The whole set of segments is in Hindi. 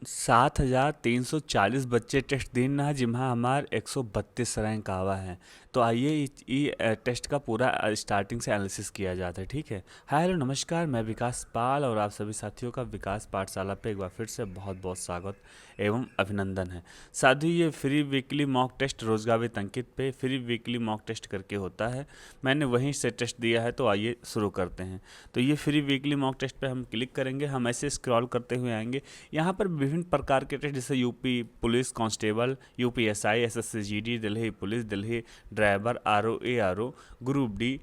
7340 बच्चे टेस्ट दीन ना जिम्हा हमार 132 रैंक आवा है। तो आइए टेस्ट का पूरा स्टार्टिंग से एनालिसिस किया जाता है। ठीक है। हाय हेलो नमस्कार, मैं विकास पाल और आप सभी साथियों का विकास पाठशाला पे एक बार फिर से बहुत बहुत स्वागत एवं अभिनंदन है। साथियों, ये फ्री वीकली मॉक टेस्ट रोजगावित अंकित पे फ्री वीकली मॉक टेस्ट करके होता है। मैंने वहीं से टेस्ट दिया है, तो आइए शुरू करते हैं। तो ये फ्री वीकली मॉक टेस्ट पे हम क्लिक करेंगे, हम ऐसे स्क्रॉल करते हुए आएंगे। यहाँ पर विभिन्न प्रकार के टेस्ट जैसे UP police constable, UPSI, SSC Delhi police, Delhi driver, RO, group D,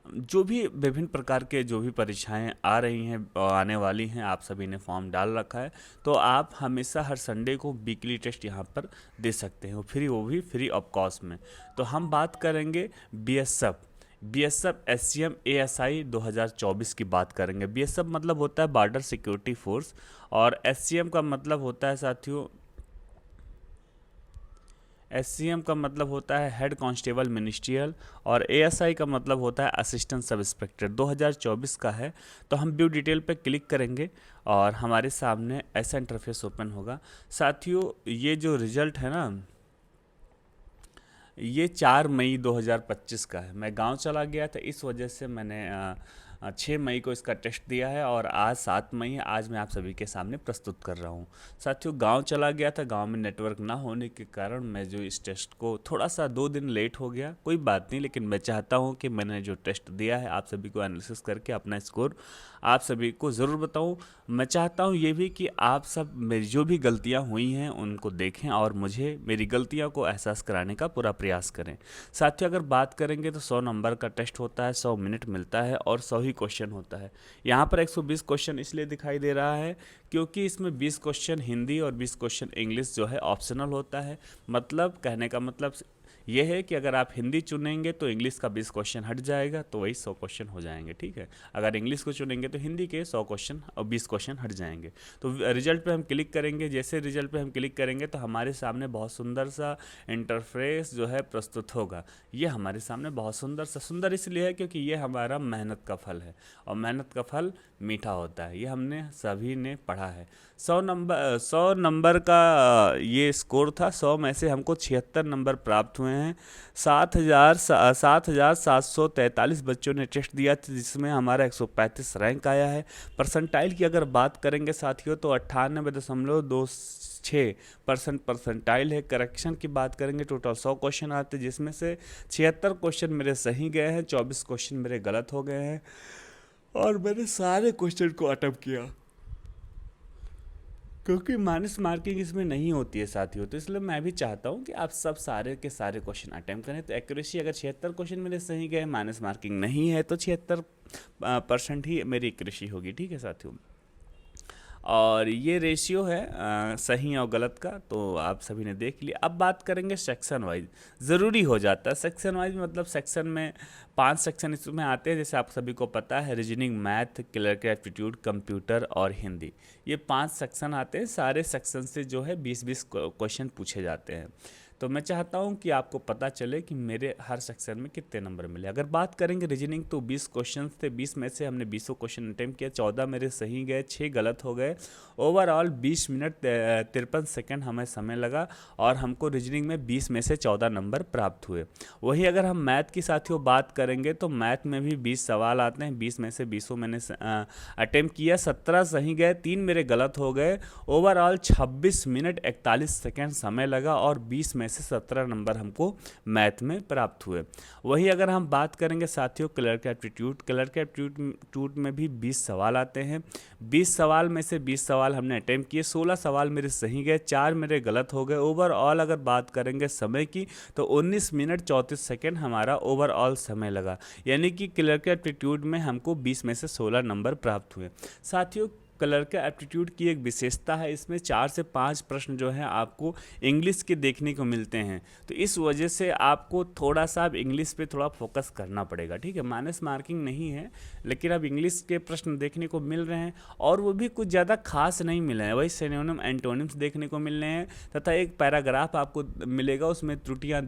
जो भी विभिन्न प्रकार के जो भी परीक्षाएं आ रही हैं आने वाली हैं, आप सभी ने फॉर्म डाल रखा है। तो आप हमेशा हर संडे को वीकली टेस्ट यहाँ पर दे सकते हैं, वो भी फ्री ऑफ कॉस्ट में। तो हम बात करेंगे बीएसएफ एससीएम एएसआई 2024 की बात करेंगे। बीएसएफ मतलब होता है बॉर्डर सिक्योरिटी फोर्स, और एससीएम का मतलब होता है साथियों, एससीएम का मतलब होता है हेड कांस्टेबल मिनिस्ट्रियल, और एएसआई का मतलब होता है असिस्टेंट सब इंस्पेक्टर। 2024 का है। तो हम व्यू डिटेल पे क्लिक करेंगे और हमारे सामने ऐसा इंटरफेस ओपन होगा। साथियों, ये जो रिजल्ट है ना, ये 4 मई 2025 का है। मैं गांव चला गया था, इस वजह से मैंने 6 मई को इसका टेस्ट दिया है, और आज 7 मई है। आज मैं आप सभी के सामने प्रस्तुत कर रहा हूँ। साथियों, गांव चला गया था, गांव में नेटवर्क ना होने के कारण मैं जो इस टेस्ट को थोड़ा सा 2 दिन लेट हो गया, कोई बात नहीं। लेकिन मैं चाहता हूँ कि मैंने जो टेस्ट दिया है आप सभी को एनालिसिस करके अपना स्कोर आप सभी को ज़रूर बताऊँ। मैं चाहता हूँ ये भी कि आप सब मेरी जो भी गलतियाँ हुई हैं उनको देखें और मुझे मेरी गलतियों को एहसास कराने का पूरा प्रयास करें। साथियों, अगर बात करेंगे तो 100 नंबर का टेस्ट होता है, 100 मिनट मिलता है और 100 ही क्वेश्चन होता है। यहाँ पर 120 क्वेश्चन इसलिए दिखाई दे रहा है क्योंकि इसमें 20 क्वेश्चन हिंदी और 20 क्वेश्चन इंग्लिश जो है ऑप्शनल होता है। मतलब कहने का मतलब ये है कि अगर आप हिंदी चुनेंगे तो इंग्लिश का 20 क्वेश्चन हट जाएगा, तो वही 100 क्वेश्चन हो जाएंगे। ठीक है। अगर इंग्लिश को चुनेंगे तो हिंदी के 100 क्वेश्चन और 20 क्वेश्चन हट जाएंगे। तो रिजल्ट पे हम क्लिक करेंगे। जैसे रिजल्ट पे हम क्लिक करेंगे तो हमारे सामने बहुत सुंदर सा इंटरफेस जो है प्रस्तुत होगा। ये हमारे सामने बहुत सुंदर इसलिए है क्योंकि ये हमारा मेहनत का फल है, और मेहनत का फल मीठा होता है। ये हमने सभी ने पढ़ा है। 100 नंबर का ये स्कोर था। 100 में से हमको 76 नंबर प्राप्त हुए हैं। 7,743 बच्चों ने टेस्ट दिया था, जिसमें हमारा 135 रैंक आया है। परसेंटाइल की अगर बात करेंगे साथियों तो 98.26% परसेंटाइल है। करेक्शन की बात करेंगे टोटल 100 क्वेश्चन आते हैं, जिसमें से 76 क्वेश्चन मेरे सही गए हैं, 24 क्वेश्चन मेरे गलत हो गए हैं, और मैंने सारे क्वेश्चन को अटेम्प्ट किया क्योंकि माइनस मार्किंग इसमें नहीं होती है साथियों। तो इसलिए मैं भी चाहता हूँ कि आप सब सारे के सारे क्वेश्चन अटेम्प्ट करें। तो एक्यूरेसी अगर 76 क्वेश्चन मेरे सही गए, माइनस मार्किंग नहीं है, तो 76% ही मेरी एक्यूरेसी होगी। ठीक है साथियों। और ये रेशियो है सही और गलत का, तो आप सभी ने देख लिया। अब बात करेंगे सेक्शन वाइज। ज़रूरी हो जाता है सेक्शन वाइज, मतलब सेक्शन में 5 सेक्शन इसमें आते हैं, जैसे आप सभी को पता है। Reasoning, math, clerk aptitude, computer और हिंदी, ये 5 सेक्शन आते हैं। सारे सेक्शन से जो है 20-20 क्वेश्चन पूछे जाते हैं। तो मैं चाहता हूं कि आपको पता चले कि मेरे हर सेक्शन में कितने नंबर मिले। अगर बात करेंगे रीजनिंग तो 20 क्वेश्चन थे, 20 में से हमने 20 क्वेश्चन अटेम्प्ट किया, 14 मेरे सही गए, 6 गलत हो गए। ओवरऑल 20 मिनट 53 सेकेंड हमें समय लगा, और हमको रीजनिंग में 20 में से 14 नंबर प्राप्त हुए। वहीं अगर हम मैथ की साथियों बात करेंगे तो मैथ में भी 20 सवाल आते हैं, 20 में से 20 मैंने अटेम्प्ट किया, 17 सही गए, 3 मेरे गलत हो गए। ओवरऑल 26 मिनट 41 सेकेंड समय लगा, और 20 में से 17 नंबर हमको मैथ में प्राप्त हुए। वही अगर हम बात करेंगे साथियों क्लर्क एप्टीट्यूड में भी 20 सवाल आते हैं। 20 सवाल में से 20 सवाल हमने अटेम्प्ट किए, 16 सवाल मेरे सही गए, 4 मेरे गलत हो गए। ओवरऑल अगर बात करेंगे समय की तो 19 मिनट 34 सेकेंड हमारा ओवरऑल समय लगा, यानी कि क्लर्क एप्टीट्यूड में हमको 20 में से 16 नंबर प्राप्त हुए। साथियों, क्लर्क एप्टीट्यूड की एक विशेषता है, इसमें 4 से 5 प्रश्न जो हैं आपको इंग्लिश के देखने को मिलते हैं। तो इस वजह से आपको थोड़ा सा अब इंग्लिश पे थोड़ा फोकस करना पड़ेगा। ठीक है। माइनस मार्किंग नहीं है, लेकिन अब इंग्लिश के प्रश्न देखने को मिल रहे हैं, और वो भी कुछ ज़्यादा खास नहीं मिले हैं। वही सिनोनिम एंटोनिम्स देखने को मिल रहे हैं, तथा एक पैराग्राफ आपको मिलेगा, उसमें त्रुटियाँ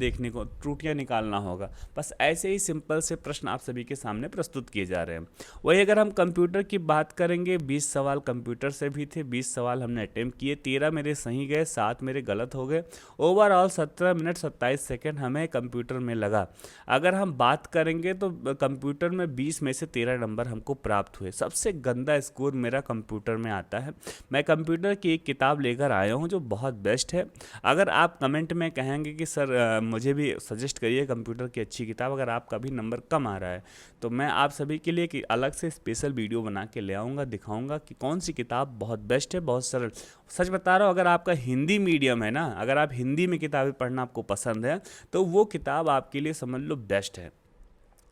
निकालना होगा। बस ऐसे ही सिंपल से प्रश्न आप सभी के सामने प्रस्तुत किए जा रहे हैं। वही अगर हम कंप्यूटर की बात करेंगे, 20 सवाल सवाल कंप्यूटर से भी थे, 20 सवाल हमने अटेम्प्ट किए, 13 मेरे सही गए, 7 मेरे गलत हो गए। ओवरऑल 17 मिनट 27 सेकेंड हमें कंप्यूटर में लगा। अगर हम बात करेंगे तो कंप्यूटर में 20 में से 13 नंबर हमको प्राप्त हुए। सबसे गंदा स्कोर मेरा कंप्यूटर में आता है। मैं कंप्यूटर की एक किताब लेकर आया हूँ जो बहुत बेस्ट है। अगर आप कमेंट में कहेंगे कि सर मुझे भी सजेस्ट करिए कंप्यूटर की अच्छी किताब, अगर आपका भी नंबर कम आ रहा है तो मैं आप सभी के लिए कि अलग से स्पेशल वीडियो बना के ले आऊँगा, दिखाऊँगा कि कौन सी किताब बहुत बेस्ट है, बहुत सरल। सच बता रहा हूँ, अगर आपका हिंदी मीडियम है ना, अगर आप हिंदी में किताबें पढ़ना आपको पसंद है तो वो किताब आपके लिए समझ लो बेस्ट है।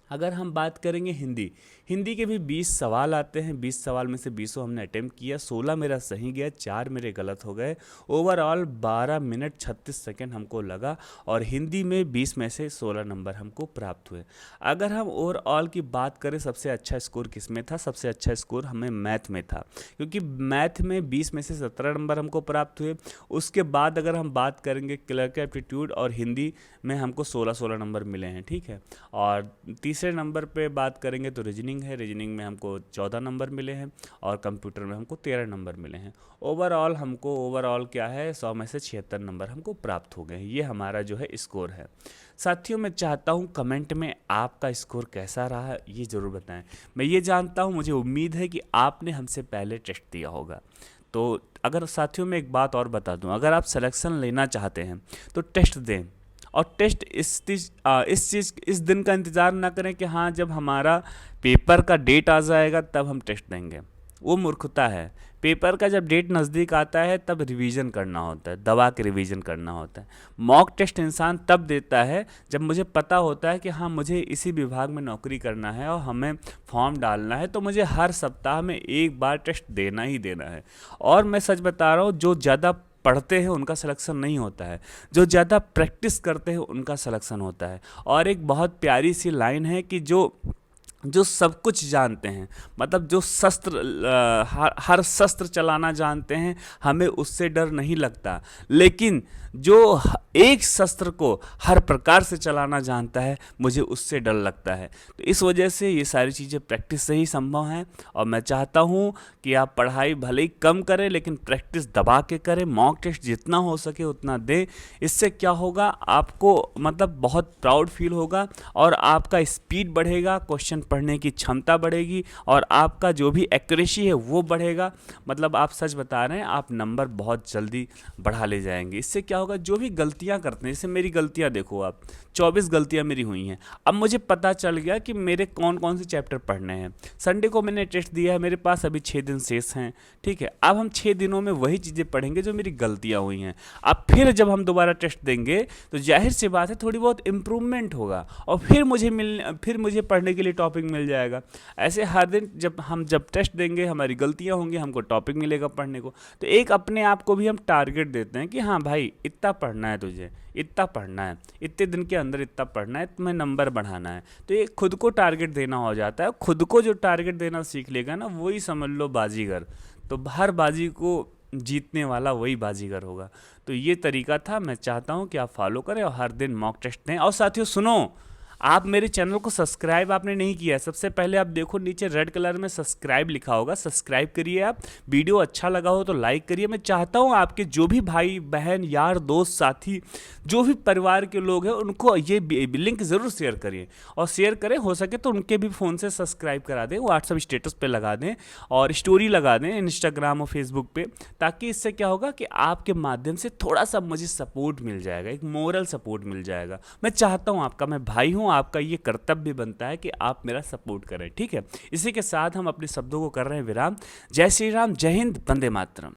अगर हम बात करेंगे हिंदी के भी 20 सवाल आते हैं, 20 सवाल में से 20 हमने अटेम्प्ट किया, 16 मेरा सही गया, 4 मेरे गलत हो गए। ओवरऑल 12 मिनट 36 सेकेंड हमको लगा और हिंदी में 20 में से 16 नंबर हमको प्राप्त हुए। अगर हम ओवरऑल की बात करें सबसे अच्छा स्कोर किस में था, सबसे अच्छा स्कोर हमें मैथ में था, क्योंकि मैथ में 20 में से 17 नंबर हमको प्राप्त हुए। उसके बाद अगर हम बात करेंगे क्लर्क एप्टीट्यूड और हिंदी में हमको 16 नंबर मिले हैं, ठीक है। और तीसरे नंबर पे बात करेंगे तो रीजनिंग है, रीजनिंग में हमको 14 नंबर मिले हैं और कंप्यूटर में हमको 13 नंबर मिले हैं। ओवरऑल क्या है, 100 में से 76 नंबर हमको प्राप्त हो गए हैं। ये हमारा जो है स्कोर है। साथियों, मैं चाहता हूँ कमेंट में आपका स्कोर कैसा रहा ये ज़रूर बताएं। मैं ये जानता हूँ, मुझे उम्मीद है कि आपने हमसे पहले टेस्ट दिया होगा। तो अगर साथियों में एक बात और बता दूँ, अगर आप सिलेक्शन लेना चाहते हैं तो टेस्ट दें, और टेस्ट इस दिन का इंतज़ार ना करें कि हाँ जब हमारा पेपर का डेट आ जाएगा तब हम टेस्ट देंगे। वो मूर्खता है। पेपर का जब डेट नज़दीक आता है तब रिवीजन करना होता है, दबा के रिवीजन करना होता है। मॉक टेस्ट इंसान तब देता है जब मुझे पता होता है कि हाँ मुझे इसी विभाग में नौकरी करना है और हमें फॉर्म डालना है, तो मुझे हर सप्ताह में एक बार टेस्ट देना ही देना है। और मैं सच बता रहा हूँ, जो ज़्यादा पढ़ते हैं उनका सिलेक्शन नहीं होता है, जो ज़्यादा प्रैक्टिस करते हैं उनका सिलेक्शन होता है। और एक बहुत प्यारी सी लाइन है कि जो सब कुछ जानते हैं, मतलब जो हर शस्त्र चलाना जानते हैं, हमें उससे डर नहीं लगता। लेकिन जो एक शस्त्र को हर प्रकार से चलाना जानता है, मुझे उससे डर लगता है। तो इस वजह से ये सारी चीज़ें प्रैक्टिस से ही संभव हैं। और मैं चाहता हूँ कि आप पढ़ाई भले ही कम करें लेकिन प्रैक्टिस दबा के करें, मॉक टेस्ट जितना हो सके उतना दें। इससे क्या होगा, आपको मतलब बहुत प्राउड फील होगा और आपका स्पीड बढ़ेगा, क्वेश्चन पढ़ने की क्षमता बढ़ेगी और आपका जो भी एक्यूरेसी है वो बढ़ेगा। मतलब आप सच बता रहे हैं, आप नंबर बहुत जल्दी बढ़ा ले जाएंगे। इससे क्या होगा, जो भी गलतियां करते हैं, जैसे मेरी गलतियां देखो आप, 24 गलतियां मेरी हुई हैं। अब मुझे पता चल गया कि मेरे कौन कौन से चैप्टर पढ़ने हैं। संडे को मैंने टेस्ट दिया है, मेरे पास अभी 6 दिन शेष हैं, ठीक है। अब हम 6 दिनों में वही चीज़ें पढ़ेंगे जो मेरी गलतियां हुई हैं। अब फिर जब हम दोबारा टेस्ट देंगे तो जाहिर सी बात है थोड़ी बहुत इम्प्रूवमेंट होगा और फिर मुझे पढ़ने के लिए टॉपिक मिल जाएगा। ऐसे हर दिन जब टेस्ट देंगे हमारी गलतियां होंगी, हमको टॉपिक मिलेगा पढ़ने को। तो एक अपने आप को भी हम टारगेट देते हैं कि हाँ भाई इतना पढ़ना है, तुझे इतना पढ़ना है, इतने दिन के अंदर इतना पढ़ना है, तुम्हें नंबर बढ़ाना है। तो ये खुद को टारगेट देना हो जाता है। खुद को जो टारगेट देना सीख लेगा ना, वही समझ लो बाजीगर। तो हर बाजी को जीतने वाला वही बाजीगर होगा। तो ये तरीका था, मैं चाहता हूँ कि आप फॉलो करें और हर दिन मॉक टेस्ट दें। और साथियों सुनो, आप मेरे चैनल को सब्सक्राइब आपने नहीं किया है, सबसे पहले आप देखो नीचे रेड कलर में सब्सक्राइब लिखा होगा, सब्सक्राइब करिए। आप वीडियो अच्छा लगा हो तो लाइक करिए। मैं चाहता हूँ आपके जो भी भाई बहन यार दोस्त साथी जो भी परिवार के लोग हैं उनको ये लिंक ज़रूर शेयर करिए और शेयर करें, हो सके तो उनके भी फ़ोन से सब्सक्राइब करा दें, व्हाट्सअप स्टेटस पे लगा दें और स्टोरी लगा दें इंस्टाग्राम और फेसबुक पे। ताकि इससे क्या होगा कि आपके माध्यम से थोड़ा सा मुझे सपोर्ट मिल जाएगा, एक मोरल सपोर्ट मिल जाएगा। मैं चाहता हूँ, आपका मैं भाई हूँ, आपका ये कर्तव्य बनता है कि आप मेरा सपोर्ट करें, ठीक है। इसी के साथ हम अपने शब्दों को कर रहे हैं विराम। जय श्री राम, जय हिंद, वंदे मातरम।